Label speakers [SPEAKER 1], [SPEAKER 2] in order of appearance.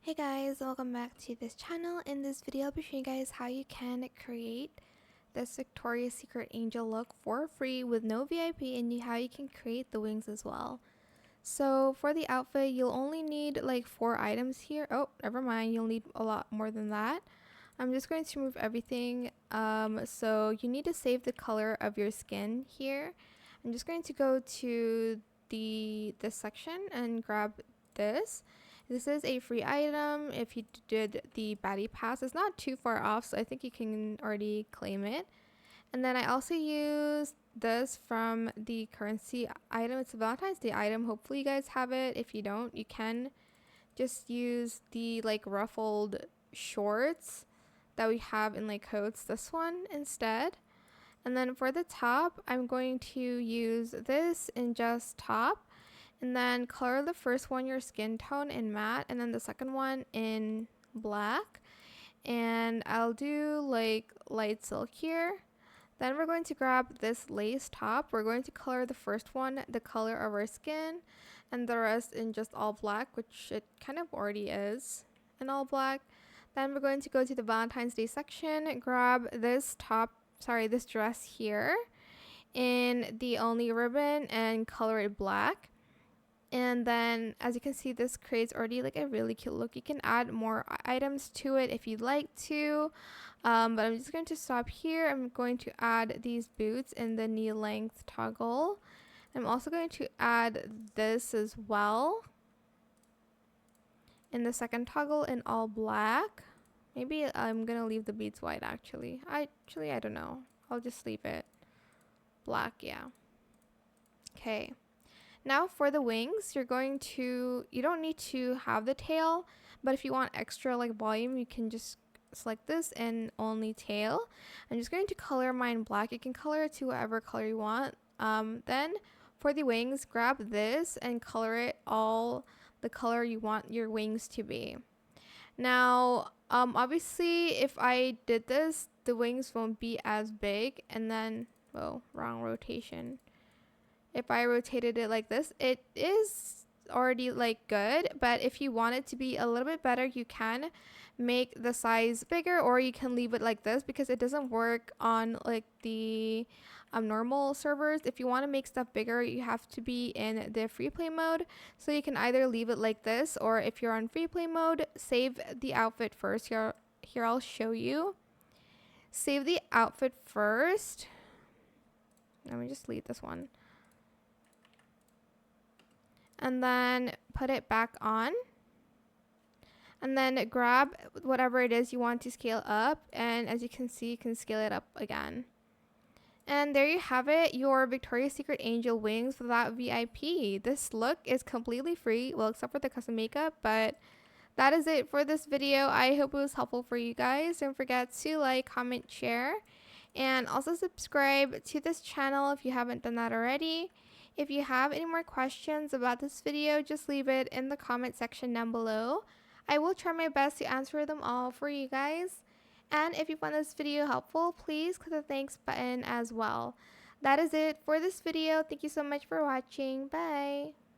[SPEAKER 1] Hey guys, welcome back to this channel. In this video, I'll be showing you guys how you can create this Victoria's Secret Angel look for free with no VIP and how you can create the wings as well. So for the outfit, you'll only need like 4 items here. Oh, never mind, you'll need a lot more than that. I'm just going to remove everything. So you need to save the color of your skin here. I'm just going to go to this section and grab this. This is a free item. If you did the baddie pass, it's not too far off, so I think you can already claim it. And then I also used this from the currency item. It's a Valentine's Day item. Hopefully you guys have it. If you don't, you can just use the like ruffled shorts that we have in like coats, this one instead. And then for the top, I'm going to use this in just top. And then color the first one your skin tone in matte, and then the second one in black. And I'll do like light silk here. Then we're going to grab this lace top. We're going to color the first one the color of our skin, and the rest in just all black, which it kind of already is in all black. Then we're going to go to the Valentine's Day section, grab this this dress here in the only ribbon and color it black. And then as you can see, this creates already like a really cute look. You can add more items to it if you'd like to, but I'm just going to stop here. I'm going to add these boots in the knee length toggle. I'm also going to add this as well in the second toggle in all black. Maybe I'm gonna leave the beads white. Actually I don't know, I'll just leave it black. Yeah, okay. Now for the wings, you don't need to have the tail, but if you want extra like volume, you can just select this and only tail. I'm just going to color mine black. You can color it to whatever color you want. Then for the wings, grab this and color it all the color you want your wings to be. Now, obviously if I did this, the wings won't be as big, and then, whoa, wrong rotation. If I rotated it like this, it is already like good, but if you want it to be a little bit better, you can make the size bigger, or you can leave it like this because it doesn't work on like the normal servers. If you want to make stuff bigger, you have to be in the free play mode, so you can either leave it like this, or if you're on free play mode, save the outfit first. Here I'll show you. Save the outfit first. Let me just delete this one. And then put it back on, and then grab whatever it is you want to scale up, and as you can see, you can scale it up again. And there you have it, your Victoria's Secret Angel wings without VIP. This look is completely free, well, except for the custom makeup, but that is it for this video. I hope it was helpful for you guys. Don't forget to like, comment, share, and also subscribe to this channel if you haven't done that already. If you have any more questions about this video, just leave it in the comment section down below. I will try my best to answer them all for you guys. And if you found this video helpful, please click the thanks button as well. That is it for this video. Thank you so much for watching. Bye!